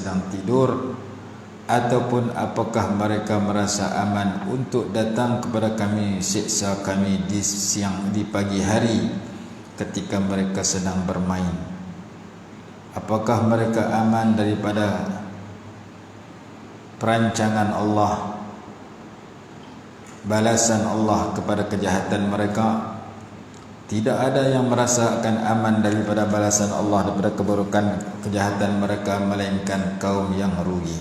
sedang tidur, ataupun apakah mereka merasa aman untuk datang kepada kami siksa kami di pagi hari ketika mereka sedang bermain? Apakah mereka aman daripada perancangan Allah, balasan Allah kepada kejahatan mereka? Tidak ada yang merasakan aman daripada balasan Allah, daripada keburukan kejahatan mereka, melainkan kaum yang rugi.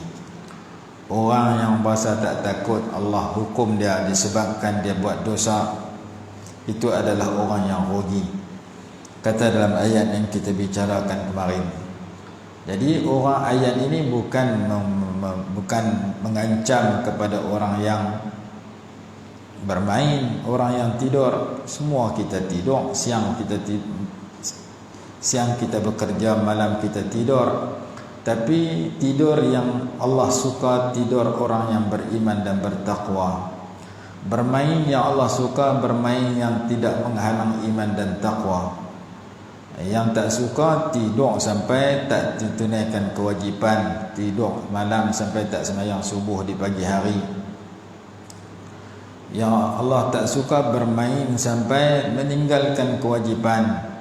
Orang yang berasa tak takut Allah hukum dia disebabkan dia buat dosa, itu adalah orang yang rugi, kata dalam ayat yang kita bicarakan kemarin. Jadi orang ayat ini bukan mengancam kepada orang yang bermain, orang yang tidur. Semua kita tidur, siang kita bekerja, malam kita tidur. Tapi tidur yang Allah suka tidur orang yang beriman dan bertakwa. Bermain yang Allah suka bermain yang tidak menghalang iman dan takwa. Yang tak suka tidur sampai tak tunaikan kewajipan, tidur malam sampai tak sembahyang subuh di pagi hari. Yang Allah tak suka bermain sampai meninggalkan kewajipan,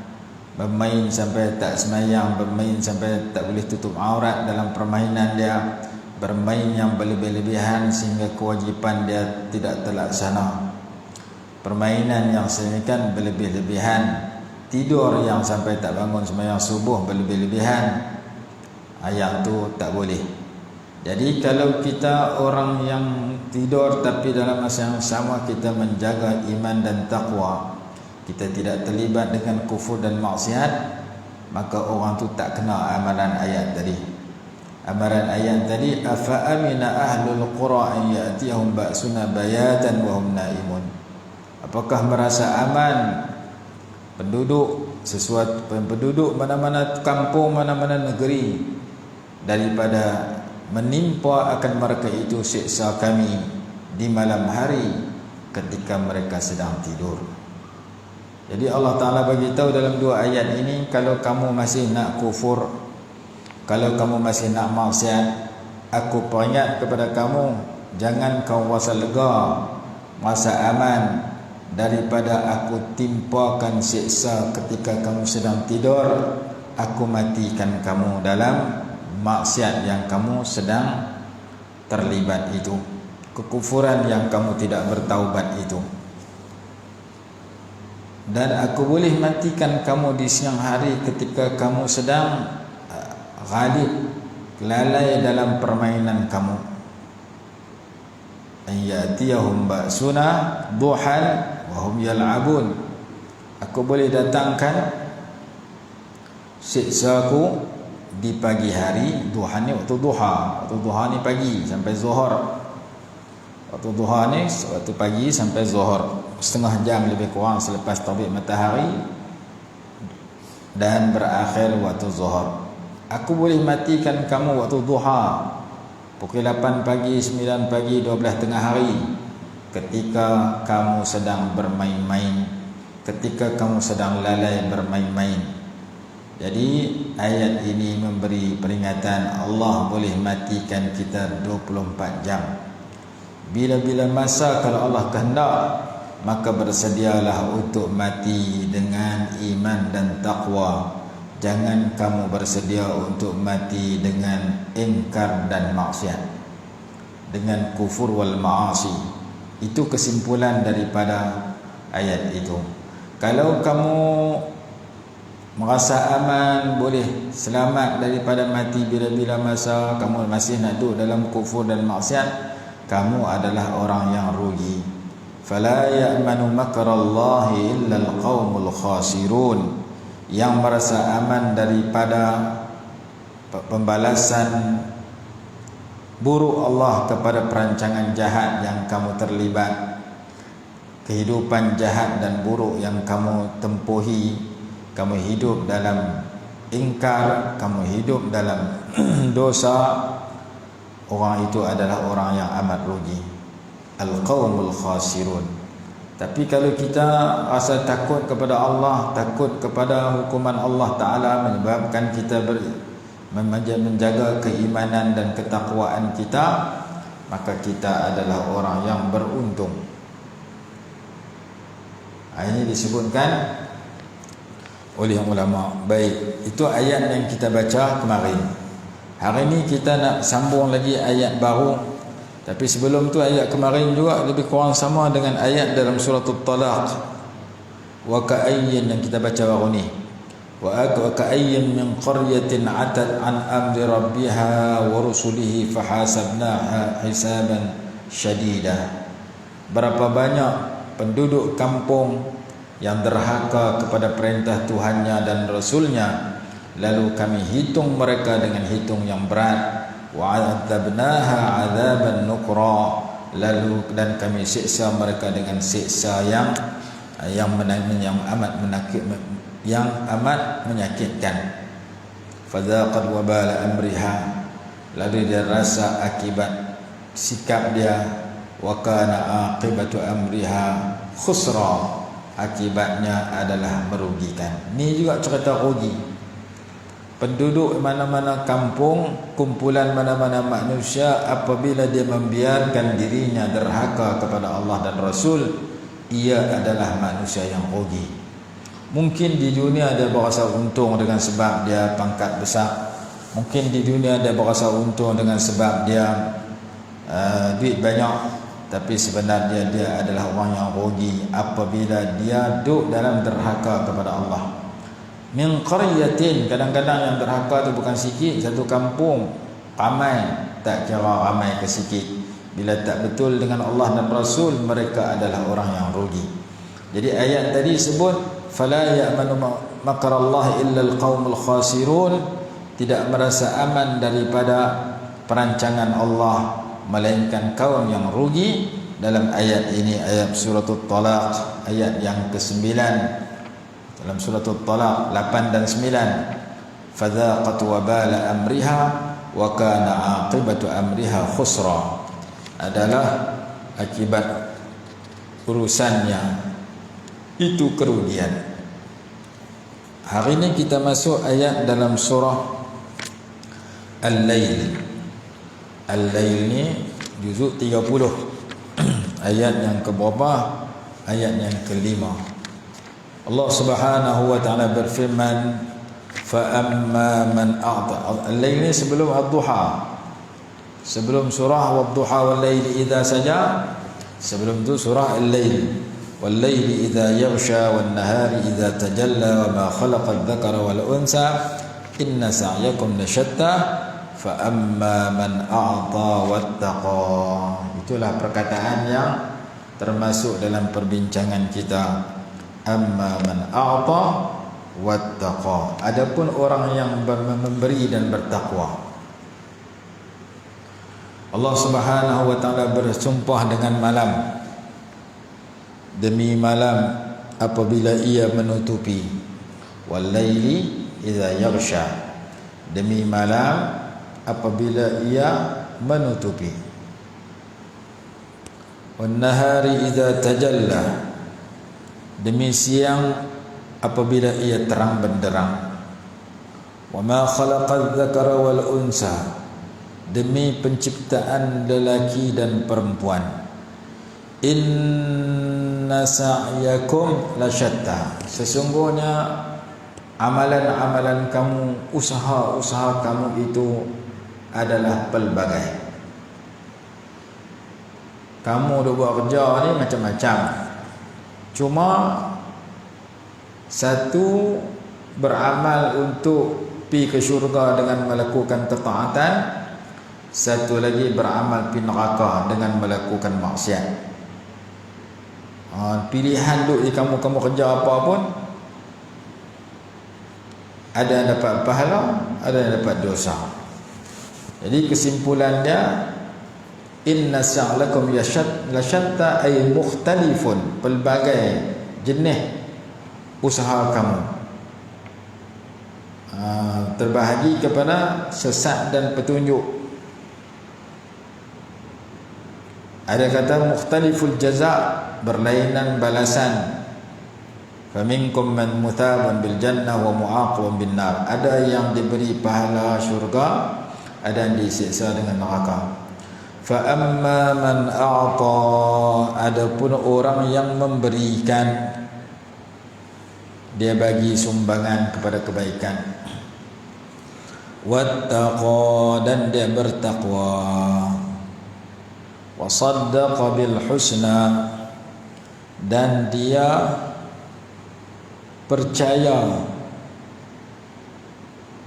bermain sampai tak sembahyang, bermain sampai tak boleh tutup aurat dalam permainan dia, bermain yang berlebih-lebihan sehingga kewajipan dia tidak terlaksana, permainan yang sedemikian berlebih-lebihan, tidur yang sampai tak bangun sembahyang subuh berlebih-lebihan. Ayat tu tak boleh. Jadi kalau kita orang yang tidur tapi dalam masa yang sama kita menjaga iman dan takwa, kita tidak terlibat dengan kufur dan maksiat, maka orang tu tak kena amalan ayat tadi. Amalan ayat tadi, afa amina ahlul qura an ya'tiyahum ba'suna bayatan wa hum naimun. Apakah merasa aman penduduk mana-mana kampung, mana-mana negeri daripada menimpa akan mereka itu siksa kami di malam hari ketika mereka sedang tidur. Jadi Allah Ta'ala bagi tahu dalam dua ayat ini, kalau kamu masih nak kufur, kalau kamu masih nak maksiat, aku peringat kepada kamu, jangan kau rasa lega, rasa aman daripada aku timpakan siksa ketika kamu sedang tidur, aku matikan kamu dalam maksiat yang kamu sedang terlibat itu, kekufuran yang kamu tidak bertaubat itu. Dan aku boleh matikan kamu di siang hari ketika kamu sedang ghalib, lalai dalam permainan kamu. An ya'tiyahum ba'suna duhan wa hum yal'abun. Aku boleh datangkan siksaku di pagi hari. Duhan ni waktu duha. Waktu duha ni pagi sampai zuhur. Waktu duha ni waktu pagi sampai zuhur, setengah jam lebih kurang selepas terbit matahari dan berakhir waktu zuhur. Aku boleh matikan kamu waktu duha, pukul 8 pagi, 9 pagi, 12 tengah hari, ketika kamu sedang bermain-main, ketika kamu sedang lalai bermain-main. Jadi ayat ini memberi peringatan Allah boleh matikan kita 24 jam. Bila-bila masa kalau Allah kehendak, maka bersedialah untuk mati dengan iman dan takwa. Jangan kamu bersedia untuk mati dengan ingkar dan maksiat, dengan kufur wal ma'asi. Itu kesimpulan daripada ayat itu. Kalau kamu merasa aman, boleh selamat daripada mati bila-bila masa, kamu masih nak duduk dalam kufur dan maksiat, kamu adalah orang yang rugi. Fala ya'manu makrallahi illa alqaumul khasirun. Yang merasa aman daripada pembalasan buruk Allah kepada perancangan jahat yang kamu terlibat, kehidupan jahat dan buruk yang kamu tempuhi, kamu hidup dalam ingkar, kamu hidup dalam dosa, orang itu adalah orang yang amat rugi. Al-qaumul khasirun. Tapi kalau kita rasa takut kepada Allah, takut kepada hukuman Allah Ta'ala, menyebabkan kita menjaga keimanan dan ketakwaan kita, maka kita adalah orang yang beruntung. Ini disebutkan oleh ulama. Baik, itu ayat yang kita baca kemarin. Hari ini kita nak sambung lagi ayat baru. Tapi sebelum tu ayat kemarin juga lebih kurang sama dengan ayat dalam surah At-Talaq. Wa ka'ayyin yang kita baca baru ni. Wa ka'ayyin min qaryatin 'atat an amri rabbiha wa rusulihi fahasabnaha hisaban syadida. Berapa banyak penduduk kampung yang derhaka kepada perintah Tuhannya dan Rasulnya, lalu kami hitung mereka dengan hitung yang berat. Wa'adzabnaha 'adzaban nukra, lalu dan kami siksa mereka dengan siksa yang amat menyakitkan. Fadzaqat wabala amriha, lalu dia rasa akibat sikap dia. Wa kana aqibatu amriha khusra, akibatnya adalah merugikan. Ni juga cerita rugi. Penduduk mana-mana kampung, kumpulan mana-mana manusia, apabila dia membiarkan dirinya derhaka kepada Allah dan Rasul, ia adalah manusia yang rugi. Mungkin di dunia dia berasa untung dengan sebab dia pangkat besar. Mungkin di dunia dia berasa untung dengan sebab dia duit banyak. Tapi sebenarnya dia adalah orang yang rugi apabila dia duduk dalam derhaka kepada Allah. Min qaryatin, kadang-kadang yang derhaka tu bukan sikit, satu kampung ramai, tak kira ramai ke sikit. Bila tak betul dengan Allah dan Rasul, mereka adalah orang yang rugi. Jadi ayat tadi sebut fala ya'manu makarallah illa alqaumul khasirun, tidak merasa aman daripada perancangan Allah melainkan kaum yang rugi. Dalam ayat ini, ayat surah At-Talaq ayat yang ke-9, dalam surah At-Talaq 8 dan 9, fadzaqat wabala amriha wa kana aqibatu amriha khusra, adalah akibat urusannya itu kerugian. Hari ini kita masuk ayat dalam surah Al-Lail. Al-Lail ni juzuk 30. Ayat yang keberapa? Ayat yang kelima. Allah Subhanahu wa taala berfirman, fa amma man a'ta. Al-Lail ni sebelum ad-duha, sebelum surah wad-duha wal-laili idza saja. Sebelum tu surah Al-Lail, wal-laili idza yaghsha wan-nahari idza tajalla wa ma khalaqa adh-dhakara wal-unsa inna sa'yakum lashatta fa amma man a'ta wattaqa. Itulah perkataan yang termasuk dalam perbincangan kita. Amma man a'ta wattaqa, adapun orang yang memberi dan bertakwa. Allah Subhanahu wa taala bersumpah dengan malam, demi malam apabila ia menutupi. Wal laili idza yaghsha, demi malam apabila ia menutupi. Wan nahari idza tajalla, demi siang apabila ia terang benderang. Wa ma khalaqadz dzakara wal unsa, demi penciptaan lelaki dan perempuan. Inna sa'yakum lasyatta, sesungguhnya amalan-amalan kamu, usaha-usaha kamu itu adalah pelbagai. Kamu dah buat kerja ni macam-macam, cuma satu beramal untuk pergi ke syurga dengan melakukan ketaatan, satu lagi beramal pergi neraka dengan melakukan maksiat. Pilihan duk di kamu kerja apa pun, ada yang dapat pahala, ada yang dapat dosa. Jadi kesimpulannya, inna sa'lakum lasyatta ay mukhtalifun, pelbagai jenis usaha kamu. Terbahagi kepada sesat dan petunjuk. Ada kata mukhtaliful jaza', berlainan balasan. Faminkum man muthabun bil jannah wa mu'aqabun bin nar. Ada yang diberi pahala syurga, ada yang disiksa dengan neraka. Fa amma man a'ta, adapun orang yang memberikan, dia bagi sumbangan kepada kebaikan. Wattaqa, dan dia bertakwa. Wa saddaqa bil husna, dan dia percaya,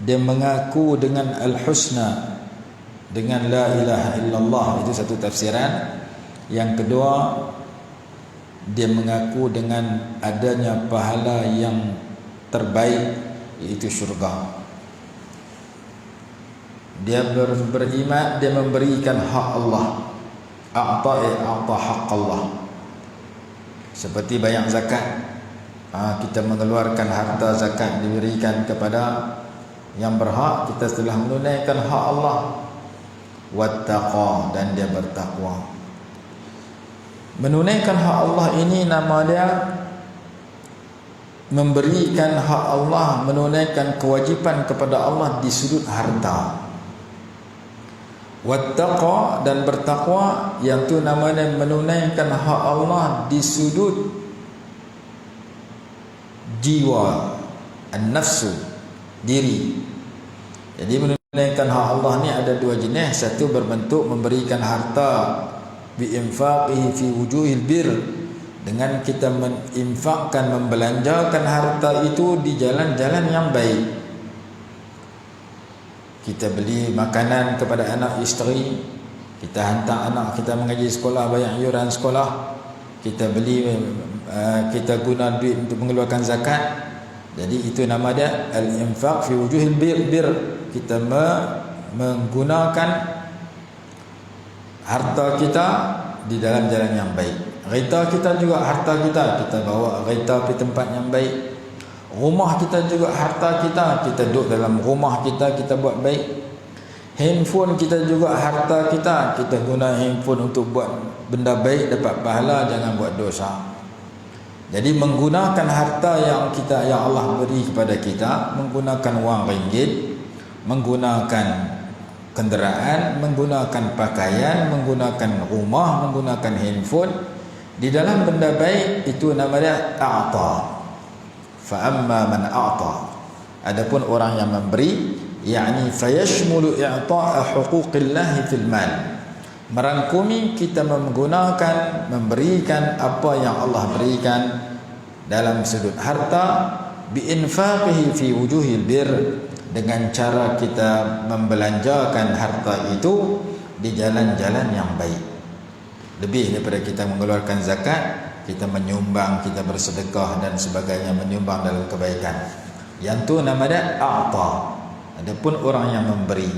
dia mengaku dengan al-husna, dengan la ilaha illallah. Itu satu tafsiran. Yang kedua, dia mengaku dengan adanya pahala yang terbaik, yaitu syurga. Dia beriman, dia memberikan hak Allah. A'ta haq Allah. Seperti bayar zakat. Kita mengeluarkan harta zakat, diberikan kepada yang berhak, kita telah menunaikan hak Allah. Wattaqa, dan dia bertakwa. Menunaikan hak Allah ini nama dia memberikan hak Allah, menunaikan kewajipan kepada Allah di sudut harta. Wattaqa, dan bertakwa, yang tu namanya menunaikan hak Allah di sudut jiwa, an-nafsu, diri. Jadi menunaikan hak Allah ni ada dua jenis. Satu berbentuk memberikan harta, bi-infaqihi fi wujuhil bir, dengan kita menginfakkan, membelanjakan harta itu di jalan-jalan yang baik. Kita beli makanan kepada anak isteri, kita hantar anak kita mengaji sekolah, bayar iuran sekolah, kita beli, kita guna duit untuk mengeluarkan zakat. Jadi itu nama dia al-infaq fi wujuhil bir. Kita menggunakan harta kita di dalam jalan yang baik. Kereta kita juga harta kita, kita bawa kereta pergi tempat yang baik. Rumah kita juga harta kita, kita duduk dalam rumah kita, kita buat baik. Handphone kita juga harta kita, kita guna handphone untuk buat benda baik, dapat pahala, jangan buat dosa. Jadi menggunakan harta yang Allah beri kepada kita, menggunakan wang ringgit, menggunakan kenderaan, menggunakan pakaian, menggunakan rumah, menggunakan handphone di dalam benda baik, itu namanya a'ta. Fa amma man a'ta, adapun orang yang memberi, yakni fayashmulu i'ta'a huquqillah fil mal, merangkumi kita menggunakan, memberikan apa yang Allah berikan dalam sudut harta, bi-infaqihi fi wujuhil bir, dengan cara kita membelanjakan harta itu di jalan-jalan yang baik. Lebih daripada kita mengeluarkan zakat, kita menyumbang, kita bersedekah dan sebagainya, menyumbang dalam kebaikan. Yang tu nama dia a'ta. Adapun orang yang memberi.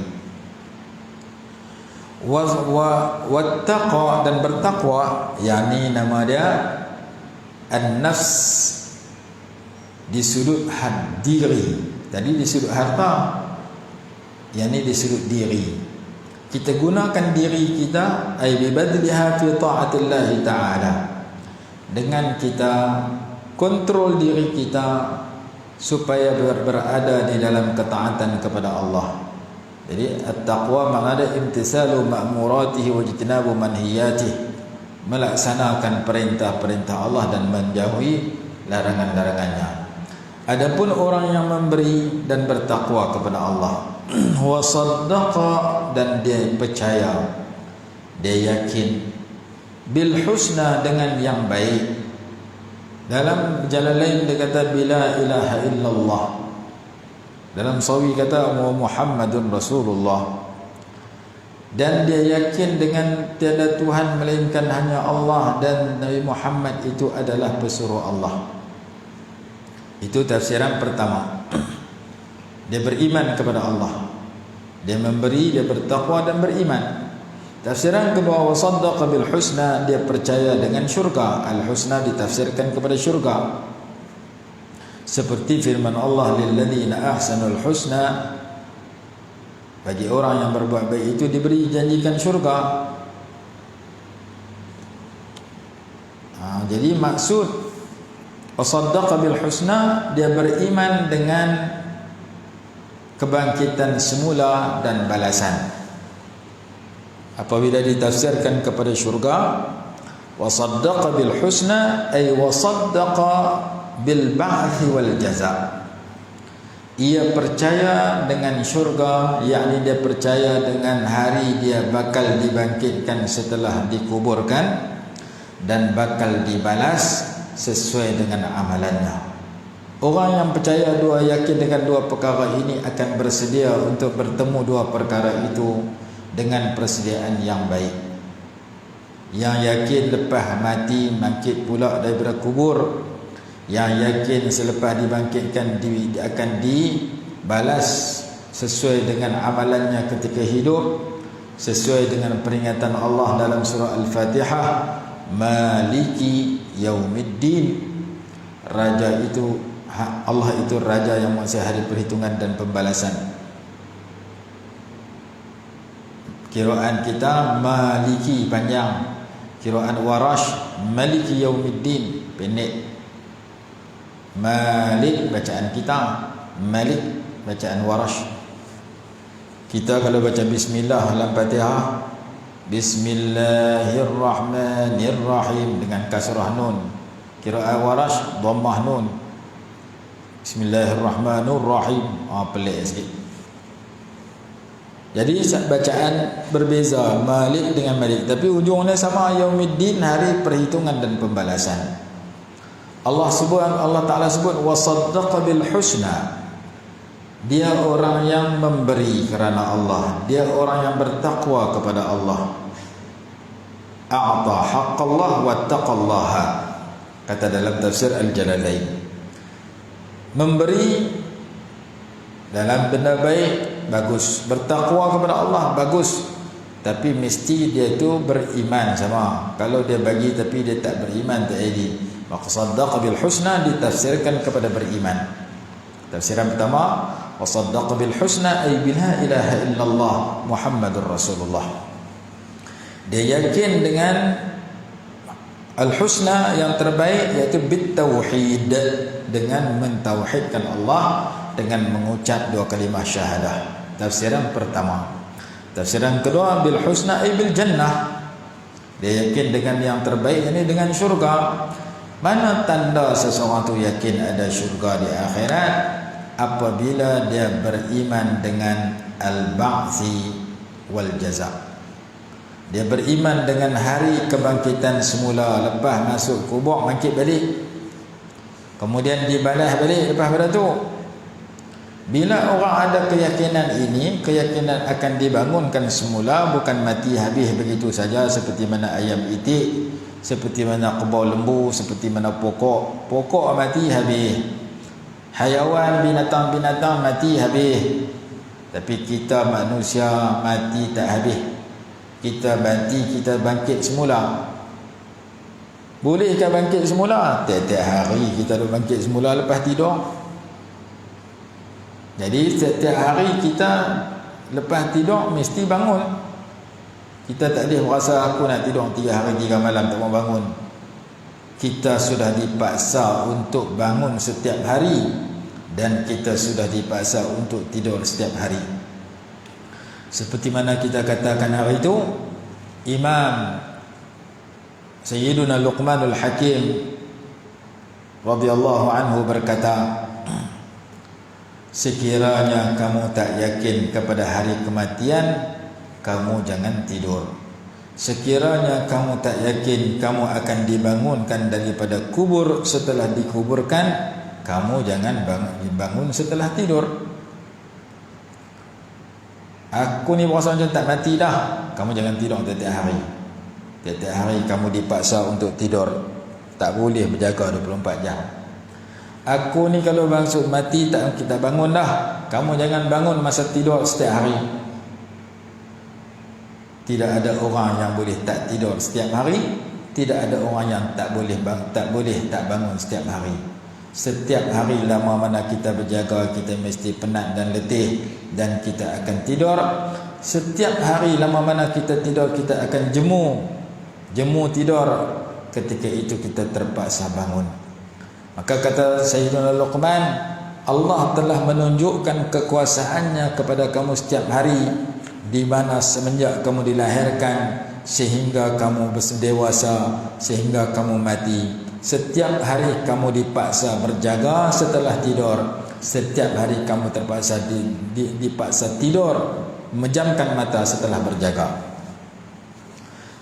Wattaqa, dan bertakwa, yakni nama dia an-nafs, di sudut diri. Tadi di sudut harta, yakni di sudut diri. Kita gunakan diri kita, ay bibadliha fi ta'atillah ta'ala, dengan kita kontrol diri kita supaya berada di dalam ketaatan kepada Allah. Jadi at-taqwa maknanya imtisalu ma'muratihi wa ijtinabu manhiyatihi, melaksanakan perintah-perintah Allah dan menjauhi larangan-larangannya. Adapun orang yang memberi dan bertakwa kepada Allah, wa saddaqa, dan dia percaya, dia yakin, bil husna, dengan yang baik. Dalam jalan lain dia kata bila ilaha illallah, dalam sawi kata Muhammadun Rasulullah, dan dia yakin dengan tiada Tuhan melainkan hanya Allah, dan Nabi Muhammad itu adalah pesuruh Allah. Itu tafsiran pertama. Dia beriman kepada Allah, dia memberi, dia bertakwa dan beriman. Tafsiran kedua, wasaddaqa bil husna, dia percaya dengan syurga. Al husna ditafsirkan kepada syurga, seperti firman Allah, lilladzina ahsanul husna, bagi orang yang berbuat baik itu diberi janjikan syurga. Jadi maksud Wa saddaqa bil husna, dia beriman dengan kebangkitan semula dan balasan. Apabila ditafsirkan kepada syurga, wa saddaqa bil husna ay wa saddaqa bil ba'thi wal jaza. Ia percaya dengan syurga, yakni dia percaya dengan hari dia bakal dibangkitkan setelah dikuburkan dan bakal dibalas sesuai dengan amalannya. Orang yang percaya yakin dengan dua perkara ini akan bersedia untuk bertemu dua perkara itu dengan persediaan yang baik. Yang yakin lepas mati bangkit pula daripada kubur, yang yakin selepas dibangkitkan akan dibalas sesuai dengan amalannya ketika hidup, sesuai dengan peringatan Allah dalam surah Al-Fatihah, Maliki Yaumiddin. Raja itu, Allah itu raja yang menguasai hari perhitungan dan pembalasan. Kiraan kita Maliki panjang, kiraan Warash Maliki Yaumiddin pendek. Malik bacaan kita, Malik bacaan Warash. Kita kalau baca bismillah dalam Fatihah, Bismillahirrahmanirrahim dengan kasrah nun. Qiraat Warash dhammah nun. Bismillahirrahmanirrahim. Pelik sikit. Jadi bacaan berbeza Malik dengan Malik, tapi ujungnya sama, Yaumiddin, hari perhitungan dan pembalasan. Allah Ta'ala sebut wasaddaqa bil husna. Dia orang yang memberi kerana Allah, dia orang yang bertakwa kepada Allah. A'ta haqqallah wattaqallaha, kata dalam tafsir Al-Jalalain. Memberi dalam benda baik bagus, bertakwa kepada Allah bagus, tapi mesti dia itu beriman sama. Kalau dia bagi tapi dia tak beriman, tak jadi. Maka saddaqa bil husna ditafsirkan kepada beriman. Tafsiran pertama, wa saddaqa bil husna ay bila ilaha illallah Muhammadur Rasulullah. Dia yakin dengan al-husna yang terbaik, iaitu bit tauhid, dengan mentauhidkan Allah dengan mengucap dua kalimah syahadah. Tafsiran pertama. Tafsiran kedua, bil husna ay bil jannah. Dia yakin dengan yang terbaik, ini dengan syurga. Mana tanda seseorang tu yakin ada syurga di akhirat? Apabila dia beriman dengan al-ba'thi wal jaza. Dia beriman dengan hari kebangkitan semula, lepas masuk kubur bangkit balik, kemudian dibalas balik lepas pada tu. Bila orang ada keyakinan ini, keyakinan akan dibangunkan semula, bukan mati habis begitu saja seperti mana ayam itik, seperti mana kerbau lembu, seperti mana pokok mati habis, hayawan binatang-binatang mati habis. Tapi kita manusia mati tak habis. Kita mati, kita bangkit semula. Bolehkah bangkit semula? Tiap-tiap hari kita dah bangkit semula lepas tidur. Jadi setiap hari kita lepas tidur mesti bangun. Kita tak boleh merasa aku nak tidur 3 hari 3 malam tak mau bangun. Kita sudah dipaksa untuk bangun setiap hari, dan kita sudah dipaksa untuk tidur setiap hari. Seperti mana kita katakan hari itu, Imam Sayyiduna Luqmanul Hakim radhiyallahu anhu berkata, sekiranya kamu tak yakin kepada hari kematian, kamu jangan tidur. Sekiranya kamu tak yakin kamu akan dibangunkan daripada kubur setelah dikuburkan, kamu jangan bangun setelah tidur. Aku ni berasa macam tak mati dah. Kamu jangan tidur tiap-tiap hari. Tiap-tiap hari kamu dipaksa untuk tidur. Tak boleh berjaga 24 jam. Aku ni kalau maksud mati tak kita bangun dah. Kamu jangan bangun masa tidur setiap hari. Tidak ada orang yang boleh tak tidur setiap hari. Tidak ada orang yang tak boleh tak bangun setiap hari. Setiap hari lama mana kita berjaga, kita mesti penat dan letih, dan kita akan tidur. Setiap hari lama mana kita tidur, kita akan jemu tidur. Ketika itu kita terpaksa bangun. Maka kata Sayyidina Luqman, Allah telah menunjukkan kekuasaannya kepada kamu setiap hari, di mana semenjak kamu dilahirkan sehingga kamu dewasa, sehingga kamu mati. Setiap hari kamu dipaksa berjaga setelah tidur. Setiap hari kamu terpaksa dipaksa tidur, memejamkan mata setelah berjaga.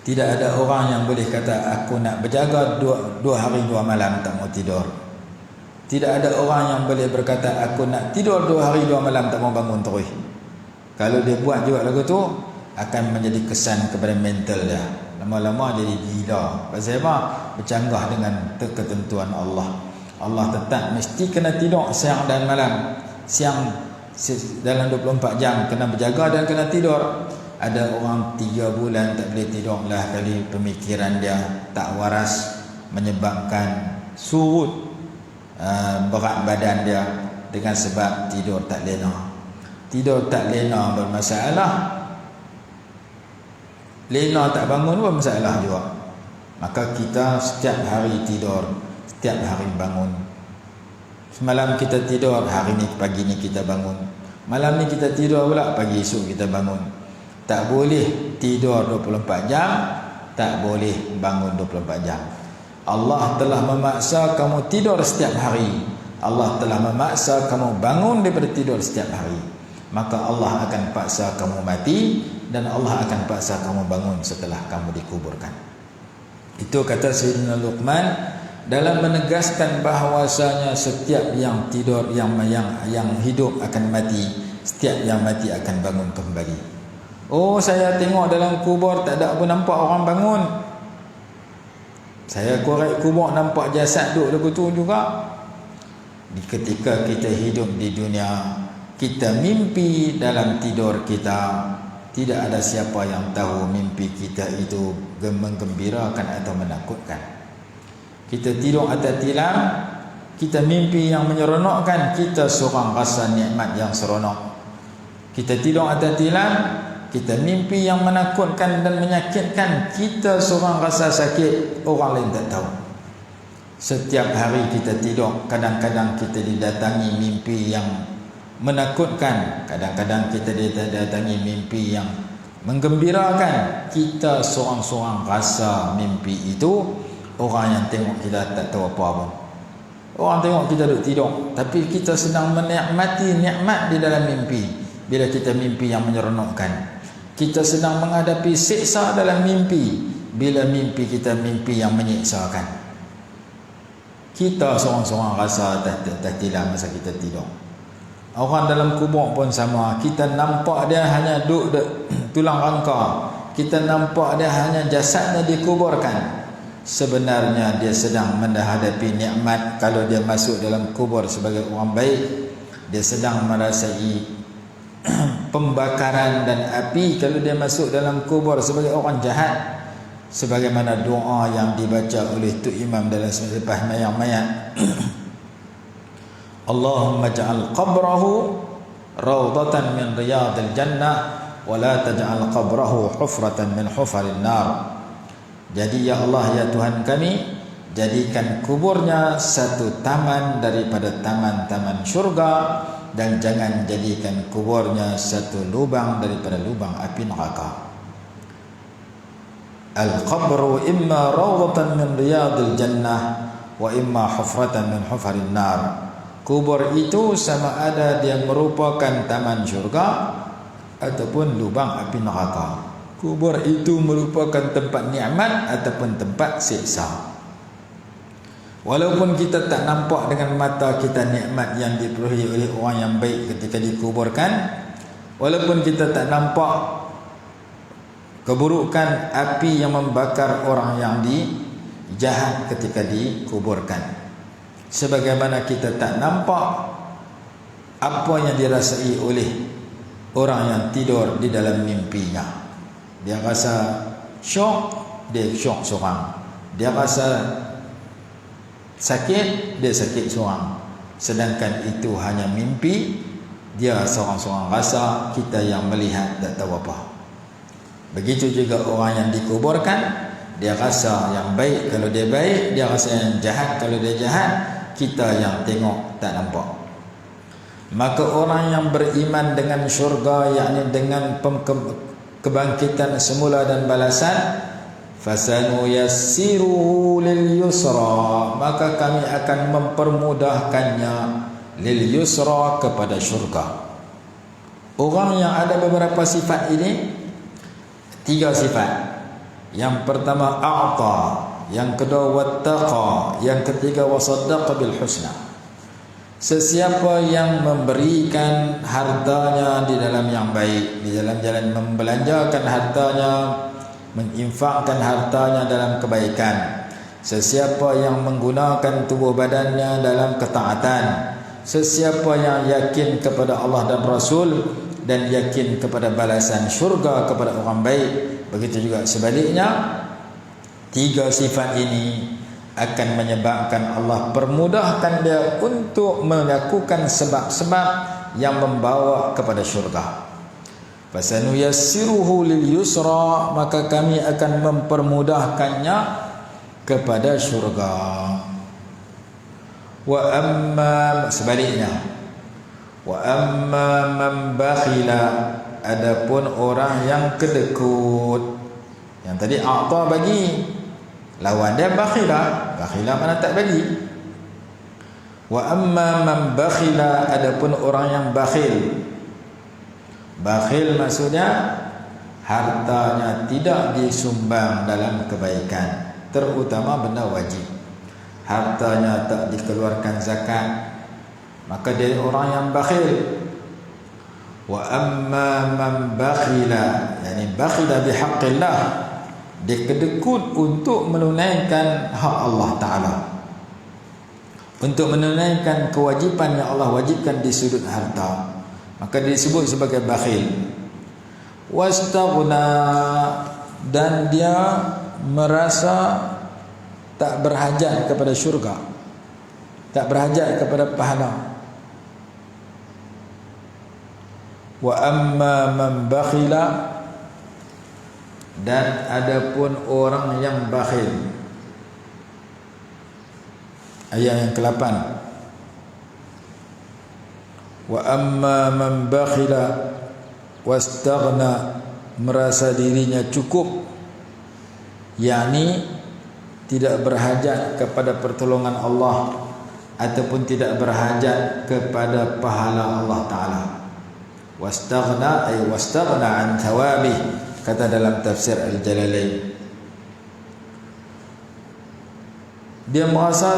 Tidak ada orang yang boleh kata aku nak berjaga dua hari 2 malam tak mau tidur. Tidak ada orang yang boleh berkata aku nak tidur 2 hari 2 malam tak mau bangun terus. Kalau dia buat juga lagu tu, akan menjadi kesan kepada mental dia. Lama-lama jadi gila. Pasal apa? Bercanggah dengan ketentuan Allah. Allah tetap mesti kena tidur siang dan malam. Siang dalam 24 jam kena berjaga dan kena tidur. Ada orang 3 bulan tak boleh tidur lah, kali pemikiran dia tak waras, menyebabkan surut berat badan dia dengan sebab tidur tak lena. Tidur tak lena bermasalah, lena tak bangun pun masalah juga. Maka kita setiap hari tidur, setiap hari bangun. Semalam kita tidur, hari ni pagi ni kita bangun. Malam ni kita tidur pula, pagi esok kita bangun. Tak boleh tidur 24 jam, tak boleh bangun 24 jam. Allah telah memaksa kamu tidur setiap hari. Allah telah memaksa kamu bangun daripada tidur setiap hari. Maka Allah akan paksa kamu mati, dan Allah akan paksa kamu bangun setelah kamu dikuburkan. Itu kata Sayyidina Luqman dalam menegaskan bahawasanya setiap yang tidur, yang hidup akan mati, setiap yang mati akan bangun kembali. Oh, saya tengok dalam kubur tak ada apa nampak orang bangun. Saya korek kubur nampak jasad duduk lagu tu juga. Di ketika kita hidup di dunia, kita mimpi dalam tidur kita, tidak ada siapa yang tahu mimpi kita itu menggembirakan atau menakutkan. Kita tidur atas tilam, kita mimpi yang menyeronokkan, kita seorang rasa nikmat yang seronok. Kita tidur atas tilam, kita mimpi yang menakutkan dan menyakitkan, kita seorang rasa sakit, orang lain tak tahu. Setiap hari kita tidur, kadang-kadang kita didatangi mimpi yang menakutkan, kadang-kadang kita didatangi mimpi yang menggembirakan. Kita seorang-seorang rasa mimpi itu, orang yang tengok kita tak tahu apa pun. Orang tengok kita duduk tidur, tapi kita sedang menikmati nikmat di dalam mimpi. Bila kita mimpi yang menyeronokkan, kita sedang menghadapi siksa dalam mimpi. Bila mimpi kita mimpi yang menyiksakan, kita seorang-seorang rasa tak tilam masa kita tidur. Orang dalam kubur pun sama. Kita nampak dia hanya duduk tulang rangka, kita nampak dia hanya jasadnya dikuburkan. Sebenarnya dia sedang menghadapi nikmat. Kalau dia masuk dalam kubur sebagai orang baik, dia sedang merasai pembakaran dan api. Kalau dia masuk dalam kubur sebagai orang jahat, sebagaimana doa yang dibaca oleh Tuk Imam dalam selepas mayat, Allahumma ja'al qabrahu rawdatan min riyadil jannah wa la taj'al qabrahu hufratan min hufarin nar. Jadi ya Allah, ya Tuhan kami, jadikan kuburnya satu taman daripada taman-taman syurga, dan jangan jadikan kuburnya satu lubang daripada lubang api neraka. Al-qabru imma rawdatan min riyadil jannah wa imma hufratan min hufarin nar. Kubur itu sama ada dia merupakan taman syurga ataupun lubang api neraka. Kubur itu merupakan tempat nikmat ataupun tempat siksa. Walaupun kita tak nampak dengan mata kita nikmat yang diperolehi oleh orang yang baik ketika dikuburkan, walaupun kita tak nampak keburukan api yang membakar orang yang jahat ketika dikuburkan, sebagaimana kita tak nampak apa yang dirasai oleh orang yang tidur di dalam mimpinya. Dia rasa syok, dia syok seorang. Dia rasa sakit, dia sakit seorang. Sedangkan itu hanya mimpi. Dia seorang-seorang rasa, kita yang melihat tak tahu apa. Begitu juga orang yang dikuburkan, dia rasa yang baik kalau dia baik, dia rasa yang jahat kalau dia jahat. kita yang tengok tak nampak. Maka orang yang beriman dengan syurga, yakni dengan kebangkitan semula dan balasan, fasanuyassiruhu lil yusra, maka kami akan mempermudahkannya lil yusra, kepada syurga. Orang yang ada beberapa sifat ini, 3 sifat. Yang pertama a'ta, yang kedua wattaqa, yang ketiga wasaddaqa bil husna. Sesiapa yang memberikan hartanya di dalam yang baik, di dalam jalan membelanjakan hartanya, menginfakkan hartanya dalam kebaikan, sesiapa yang menggunakan tubuh badannya dalam ketaatan, sesiapa yang yakin kepada Allah dan Rasul dan yakin kepada balasan syurga kepada orang baik, begitu juga sebaliknya. 3 sifat ini akan menyebabkan Allah permudahkan dia untuk melakukan sebab-sebab yang membawa kepada syurga. Fasanuyassiruhu lil yusra, maka kami akan mempermudahkannya kepada syurga. Wa amma, sebaliknya, wa amma man bakhila, adapun orang yang kedekut. Yang tadi a'ta bagi, lawan dia bakhila. Bakhila mana tak bagi. Wa amma man bakhila, adapun orang yang bakhil. Bakhil maksudnya hartanya tidak disumbang dalam kebaikan, terutama benda wajib. Hartanya tak dikeluarkan zakat, maka dia orang yang bakhil. Wa amma man bakhila, yani bakhila bihaqqillah, dia kedekut untuk menunaikan hak Allah Ta'ala, untuk menunaikan kewajipan yang Allah wajibkan di sudut harta, maka disebut sebagai bakhil. Wastaghna, dan dia merasa tak berhajat kepada syurga, tak berhajat kepada pahala. Wa amma man bakhila, dan adapun orang yang bakhil. Ayat yang ke-8. Wa amma man bakhila wastaghna, merasa dirinya cukup, yakni tidak berhajat kepada pertolongan Allah ataupun tidak berhajat kepada pahala Allah Ta'ala. Wastaghna ay wastaghna an thawabih, kata dalam tafsir Al-Jalalain. Dia merasa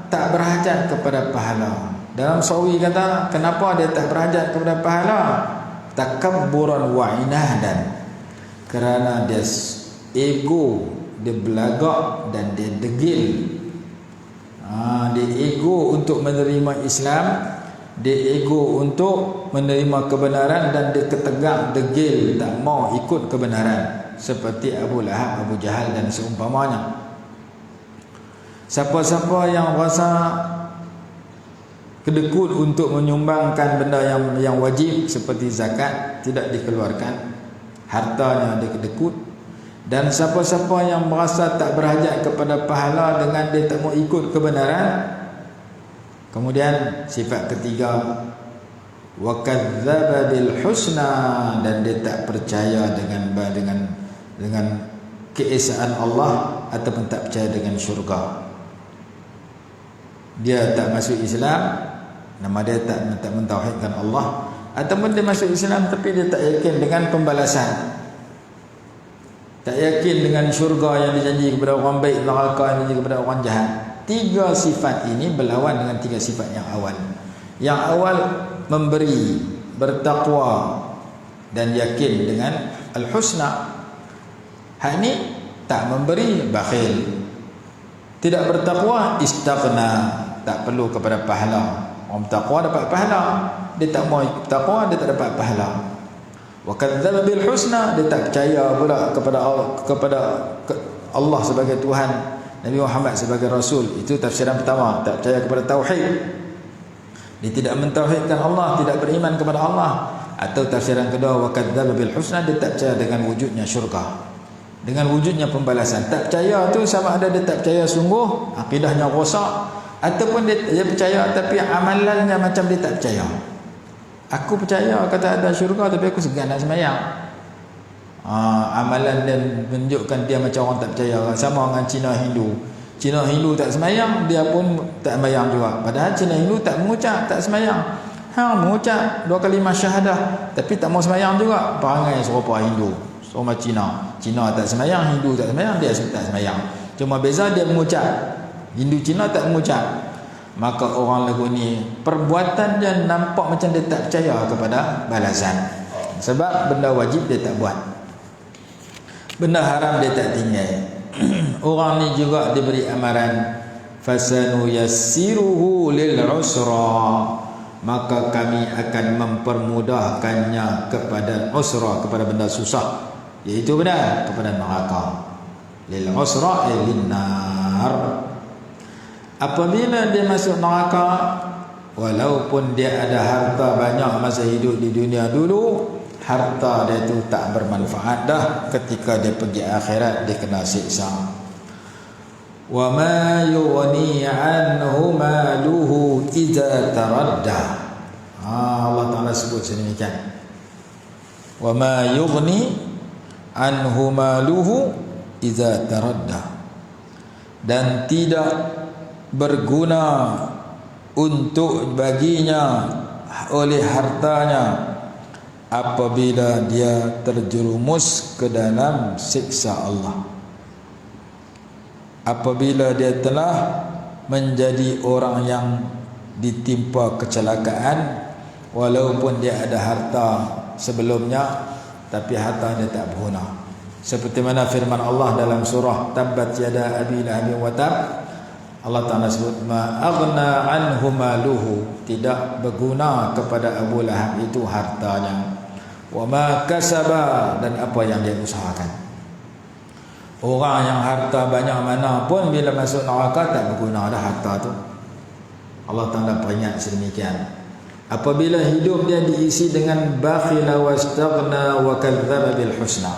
tak berhajat kepada pahala. Dalam Sawi kata, kenapa dia tak berhajat kepada pahala? Takabburan wa inadan, kerana dia ego, dia belagak dan dia degil. Dia ego untuk menerima Islam, dia ego untuk menerima kebenaran, dan dia ketegak, degil, tak mau ikut kebenaran, seperti Abu Lahab, Abu Jahal dan seumpamanya. Siapa-siapa yang rasa kedekut untuk menyumbangkan benda yang wajib seperti zakat, tidak dikeluarkan, hartanya dia kedekut. Dan siapa-siapa yang merasa tak berhajat kepada pahala dengan dia tak mau ikut kebenaran. Kemudian sifat ketiga, wa kadzdzaba bil husna, dan dia tak percaya dengan keesaan Allah ataupun tak percaya dengan syurga. Dia tak masuk Islam, nama dia tak mentauhidkan Allah, ataupun dia masuk Islam tapi dia tak yakin dengan pembalasan, tak yakin dengan syurga yang dijanji kepada orang baik, neraka yang dijanji kepada orang jahat. 3 sifat ini berlawan dengan 3 sifat yang awal. Yang awal memberi, bertakwa dan yakin dengan al-husna. Hak ini tak memberi, bakhil. Tidak bertakwa, istaghna, tak perlu kepada pahala. Orang bertakwa dapat pahala, dia tak mau takwa, dia tak dapat pahala. Wa kadzdzaba bil husna, dia tak percaya pula kepada Allah sebagai Tuhan, Nabi Muhammad sebagai Rasul. Itu tafsiran pertama, tak percaya kepada tauhid. Dia tidak mentauhidkan Allah, tidak beriman kepada Allah. Atau tafsiran kedua, wa kadzdzaba bil husna, dia tak percaya dengan wujudnya syurga, dengan wujudnya pembalasan. Tak percaya tu sama ada dia tak percaya sungguh, akidahnya rosak, Ataupun dia percaya tapi amalannya macam dia tak percaya. Aku percaya kata ada syurga tapi aku segan nak sembahyang. Amalan dia menunjukkan dia macam orang tak percaya. Sama dengan Cina Hindu. Cina Hindu tak sembahyang, dia pun tak sembahyang juga. Padahal Cina Hindu tak mengucap, tak sembahyang. Mengucap 2 kalimah syahadah tapi tak mau sembahyang juga. Perangai serupa Hindu, serupa Cina. Cina tak sembahyang, Hindu tak sembahyang, dia tak sembahyang. Cuma beza dia mengucap. Hindu Cina tak mengucap. Maka orang lagu ni perbuatan dia nampak macam dia tak percaya kepada balasan. Sebab benda wajib dia tak buat, benda haram dia tak tinggal. Orang ni juga diberi amaran fasanu yassiruhu lil usra, maka kami akan mempermudahkannya kepada usra, kepada benda susah, iaitu benar kepada neraka. Lil usra lin nar. Apabila dia masuk neraka, walaupun dia ada harta banyak masa hidup di dunia dulu, harta dia tu tak bermanfaat dah. Ketika dia pergi akhirat, dia kena siksa. Wa ma yughni anhu maluhu idza taradda. Allah Ta'ala sebut sedemikian. Wa ma yughni anhu maluhu idza taradda. Dan tidak berguna untuk baginya oleh hartanya apabila dia terjerumus ke dalam siksa Allah. Apabila dia telah menjadi orang yang ditimpa kecelakaan, walaupun dia ada harta sebelumnya, tapi harta dia tak berguna. Seperti mana firman Allah dalam surah Tabbat Yada Abi Lahabin wa Tab, Allah Ta'ala sebut ma aghna anhu maluhu, tidak berguna kepada Abu Lahab itu hartanya, wa ma kasaba, dan apa yang dia usahakan. Orang yang harta banyak mana pun bila masuk neraka tak berguna dah harta tu. Allah Ta'ala peringat sedemikian. Apabila hidup dia diisi dengan bakhila wastaghna wa kadzdzaba bil husna,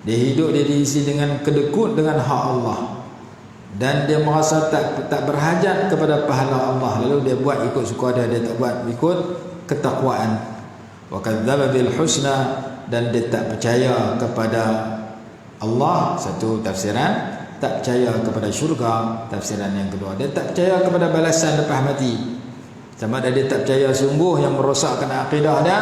dia hidup dia diisi dengan kedekut dengan hak Allah, dan dia merasa tak berhajat kepada pahala Allah, lalu dia buat ikut suka dia tak buat ikut ketakwaan. Wa kadzdzaba bil husna, dan dia tak percaya kepada Allah, satu tafsiran. Tak percaya kepada syurga, tafsiran yang kedua. Dia tak percaya kepada balasan lepas mati. Sama ada dia tak percaya sungguh yang merosakkan akidah dia,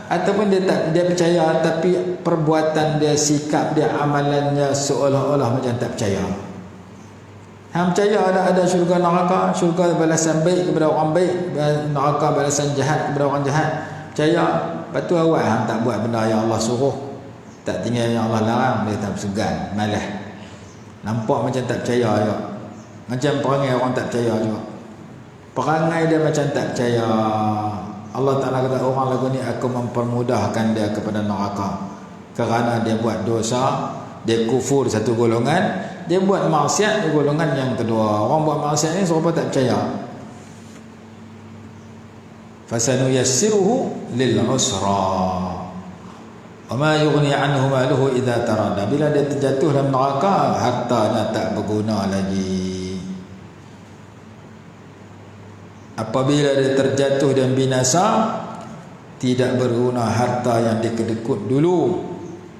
ataupun dia percaya tapi perbuatan dia, sikap dia, amalannya seolah-olah macam tak percaya. Hang percaya ada syurga neraka, syurga balasan baik kepada orang baik, neraka balasan jahat kepada orang jahat. Percaya, lepas tu awal hang tak buat benda yang Allah suruh, tak tinggal yang Allah larang, dia tak segan, malas. Nampak macam tak percaya juga. Macam perangai orang tak percaya juga. Perangai dia macam tak percaya. Allah Ta'ala kata orang lagu ni aku mempermudahkan dia kepada neraka, kerana dia buat dosa, dia kufur satu golongan, dia buat maksiat golongan yang kedua. Orang buat maksiat ni siapa tak percaya. Fasanu yassiruhu lil usra wa ma yughni anhu maluhu idza tarada. Bila dia terjatuh dalam neraka, hartanya tak berguna lagi. Apabila dia terjatuh dan binasa, tidak berguna harta yang dia kedekut dulu,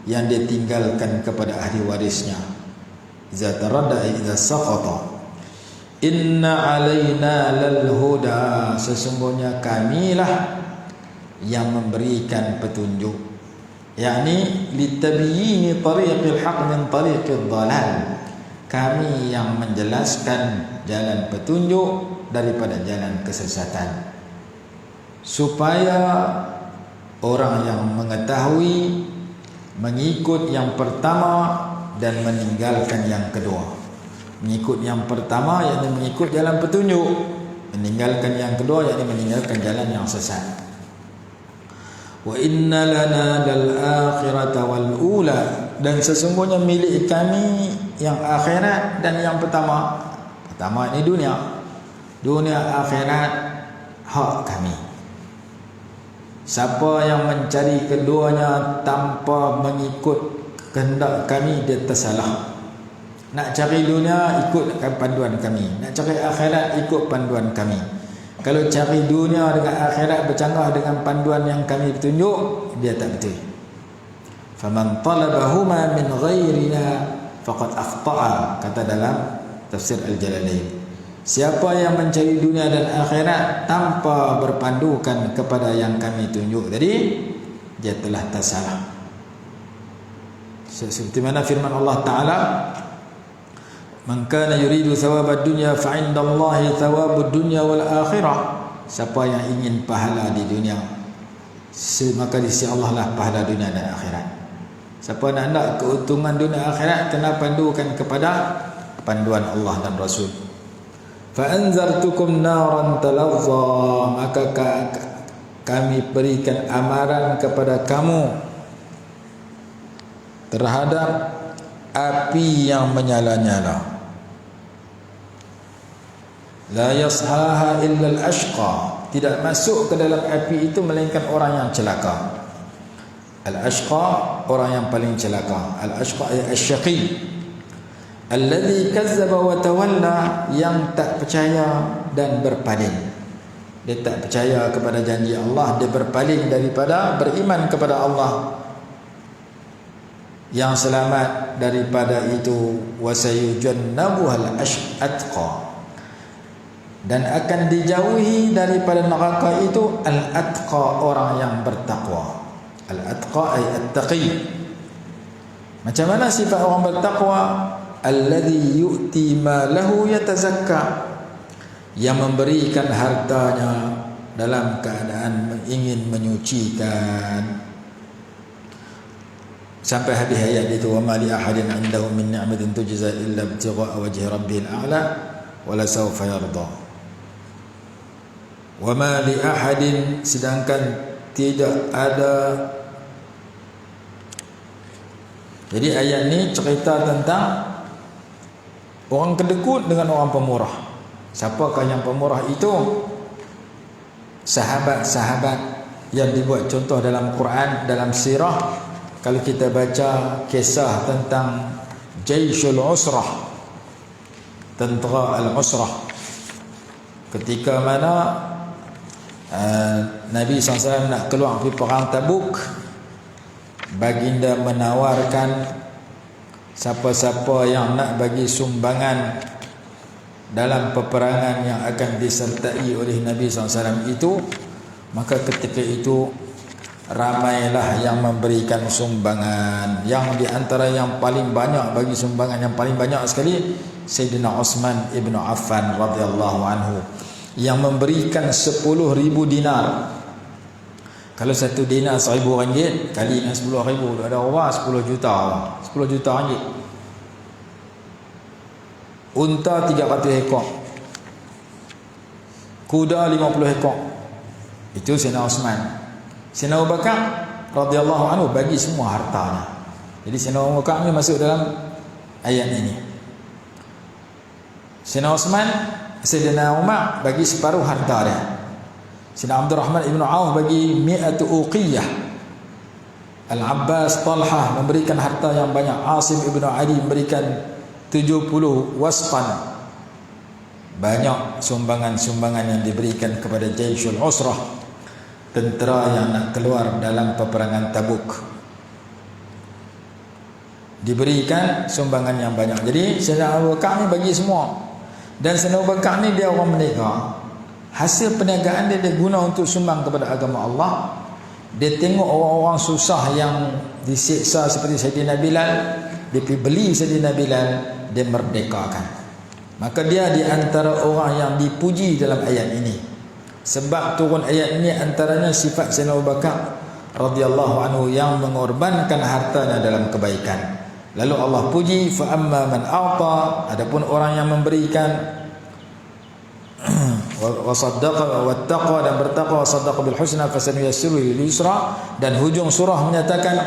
yang dia tinggalkan kepada ahli warisnya. Idza taradda idza saqata. Inna alaina lal huda, sesungguhnya kamilah yang memberikan petunjuk, yakni litabyini tariqil haq min tariqid dhalal, kami yang menjelaskan jalan petunjuk daripada jalan kesesatan, supaya orang yang mengetahui mengikut yang pertama dan meninggalkan yang kedua. Mengikut yang pertama yakni mengikut jalan petunjuk, meninggalkan yang kedua yakni meninggalkan jalan yang sesat. Wa inna lana lal akhirata wal ula, dan sesungguhnya milik kami yang akhirat dan yang pertama. Pertama ini dunia, dunia akhirat hak kami. Siapa yang mencari keduanya tanpa mengikut kehendak kami, dia tersalah. Nak cari dunia, ikut panduan kami. Nak cari akhirat, ikut panduan kami. Kalau cari dunia dengan akhirat bercanggah dengan panduan yang kami tunjuk, dia tak betul. Faman talabahuma min ghairina faqad akhta'a, kata dalam tafsir Al-Jalalain. Siapa yang mencari dunia dan akhirat tanpa berpandukan kepada yang kami tunjuk tadi, dia telah tersalah. Seperti mana firman Allah Ta'ala, man kana yuridu thawabad dunya fa 'indallahi thawabud dunya wal akhirah. Siapa yang ingin pahala di dunia, maka di sisi Allah lah pahala dunia dan akhirat. Siapa nak keuntungan dunia akhirat, kena pandukan kepada panduan Allah dan Rasul. Fa anzartukum naran talazza, maka kami berikan amaran kepada kamu terhadap api yang menyala-nyala. La yashaha illa al-ashqa, tidak masuk ke dalam api itu melainkan orang yang celaka. Al-ashqa, orang yang paling celaka. Al-ashqa ay asy-syaqi, alladhi kazzaba wa tawalla, yang tak percaya dan berpaling. Dia tak percaya kepada janji Allah, dia berpaling daripada beriman kepada Allah. Yang selamat daripada itu wasayujannabuhal atqa, dan akan dijauhi daripada neraka itu al-atqa, orang yang bertakwa. Al-atqa ay at-taqi. Macam mana sifat orang bertakwa? Alladhi yu'ti ma lahu yatazakka, yang memberikan hartanya dalam keadaan ingin menyucikan. Sampai habis ayat itu, wa ma li ahadin 'indahu min ni'matin tujza illa ibtigha'a wajhi rabbihil a'la wa la sawfa yarda. Wa ma li ahadin, sedangkan tidak ada. Jadi ayat ni cerita tentang orang kedekut dengan orang pemurah. Siapakah yang pemurah itu? Sahabat-sahabat yang dibuat contoh dalam Quran, dalam sirah. Kalau kita baca kisah tentang Jaishul Usrah, tentera Al-Usrah, ketika mana Nabi SAW nak keluar pergi perang Tabuk, baginda menawarkan siapa-siapa yang nak bagi sumbangan dalam peperangan yang akan disertai oleh Nabi SAW itu, maka ketika itu ramailah yang memberikan sumbangan. Yang di antara yang paling banyak bagi sumbangan, yang paling banyak sekali, Sayyidina Uthman ibn Affan radhiyallahu anhu, yang memberikan 10.000 dinar. Kalau satu dinar 1.000 ringgit kali dengan 10.000, ada orang 10 juta. 10 juta ringgit. Unta 300 ekor, kuda 50 ekor. Itu Sayyidina Uthman. Sayyidina Abu Bakar radhiyallahu anhu bagi semua hartanya. Jadi Sayyidina Abu Bakar ni masuk dalam ayat ini. Sayyidina Uthman, Sayyidina Umar bagi separuh harta dia. Sayyidina Abdul Rahman ibn Auf bagi 100 uqiyah. Al-Abbas, Talhah memberikan harta yang banyak. Asim ibn Adi memberikan 70 wasqan. Banyak sumbangan-sumbangan yang diberikan kepada Jaishul Usrah, tentera yang nak keluar dalam peperangan Tabuk. Diberikan sumbangan yang banyak. Jadi Sayyidina Abu Bakar ni bagi semua. Dan Sayyidina Abu Bakar ni dia orang berniaga. Hasil perniagaan dia guna untuk sumbang kepada agama Allah. Dia tengok orang-orang susah yang disiksa seperti Sayyidina Bilal, dia pergi beli Sayyidina Bilal, dia merdekakan. Maka dia di antara orang yang dipuji dalam ayat ini. Sebab turun ayat ini antaranya sifat Sayyidina Abu Bakar radhiyallahu anhu yang mengorbankan hartanya dalam kebaikan. Lalu Allah puji, fa amma man a'ta, adapun orang yang memberikan wa saddaqa wattaqa, dan bertakwa, saddaqa bil husna fasanuyassiru lil yusra. Dan hujung surah menyatakan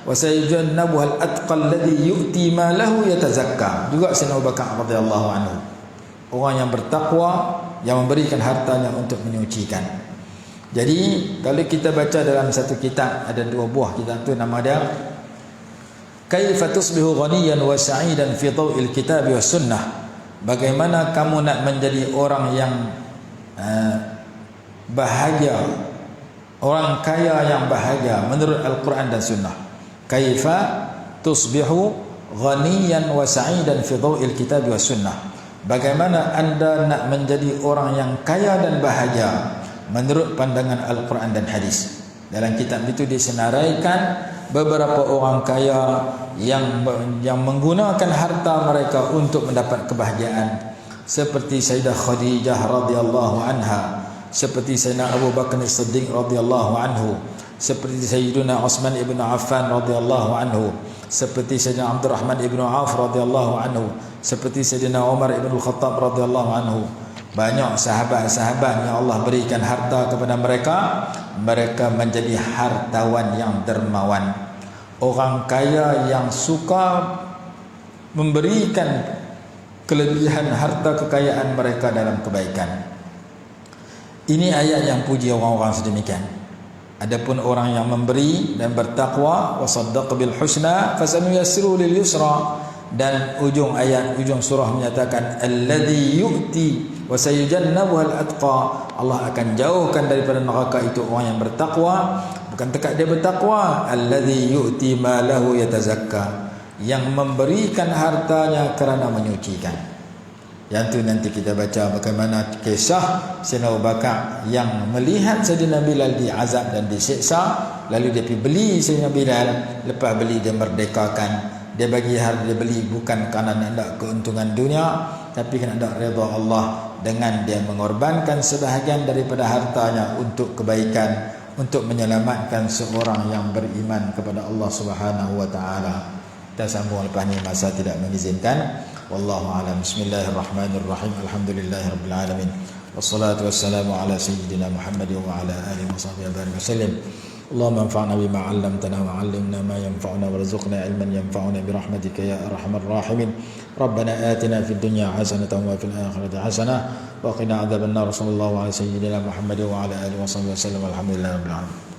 wa sayujannabuhal atqal ladzi yu'ti ma lahu yatazakka. Juga Sayyidina Abu Bakar radhiyallahu anhu, orang yang bertakwa, yang memberikan hartanya untuk menyucikan. Jadi kalau kita baca dalam satu kitab, ada 2 buah kitab tu, nama dia Kaifa tusbihu ghaniyan wa sa'idan fi dhaw'il kitab was sunnah? Bagaimana kamu nak menjadi orang yang bahagia, orang kaya yang bahagia menurut Al-Quran dan Sunnah? Kaifa tusbihu ghaniyan wa sa'idan fi dhaw'il kitab was sunnah? Bagaimana anda nak menjadi orang yang kaya dan bahagia menurut pandangan Al-Quran dan hadis? Dalam kitab itu disenaraikan beberapa orang kaya yang menggunakan harta mereka untuk mendapat kebahagiaan, seperti Sayyidah Khadijah radhiyallahu anha, seperti Sayyidina Abu Bakar As-Siddiq radhiyallahu anhu, seperti Sayyidina Utsman ibn Affan radhiyallahu anhu, seperti Sayyidina Abdurrahman ibn Auf radhiyallahu anhu, seperti Sayyidina Umar ibn Al-Khattab radhiyallahu anhu. Banyak sahabat-sahabat yang Allah berikan harta kepada mereka, mereka menjadi hartawan yang dermawan, orang kaya yang suka memberikan kelebihan harta kekayaan mereka dalam kebaikan. Ini ayat yang puji orang-orang sedemikian. Adapun orang yang memberi dan bertakwa, wasaddaq bil husna fasanuyassiru lil yusra, dan ujung ayat, ujung surah menyatakan alladzi yu'ti wa sayujannabu al-atqa, Allah akan jauhkan daripada neraka itu orang yang bertakwa. Bukan dekat dia bertakwa, alladzi yu'ti ma lahu yatazakka, yang memberikan hartanya kerana menyucikan. Yang tu nanti kita baca bagaimana kisah Sayyidina Abu Bakar yang melihat Sayyidina Bilal diazab dan disiksa, lalu dia pergi beli Sayyidina Bilal. Lepas beli dia merdekakan. Dia bagi harga, dia beli bukan kerana nak ada keuntungan dunia, tapi kerana ada redha Allah, dengan dia mengorbankan sebahagian daripada hartanya untuk kebaikan, untuk menyelamatkan seorang yang beriman kepada Allah Subhanahu wa taala. Kita sambung lepas ni, masa tidak mengizinkan. Wallahu a'lam. Bismillahirrahmanirrahim. Alhamdulillahirabbil alamin. Wassalatu wassalamu ala sayyidina Muhammad wa ala alihi washabbihi wasallam. Allahumma anfa'na bima 'allamtana wa 'allimna ma yanfa'una warzuqna 'ilman yanfa'una bi rahmatika ya arhamar rahimin. Rabbana atina fid dunya hasanatan wa fil akhirati hasanah wa qina adzabannar. Sallallahu ala sayyidina Muhammad wa ala alihi wasallam. Alhamdulillahirabbil alamin.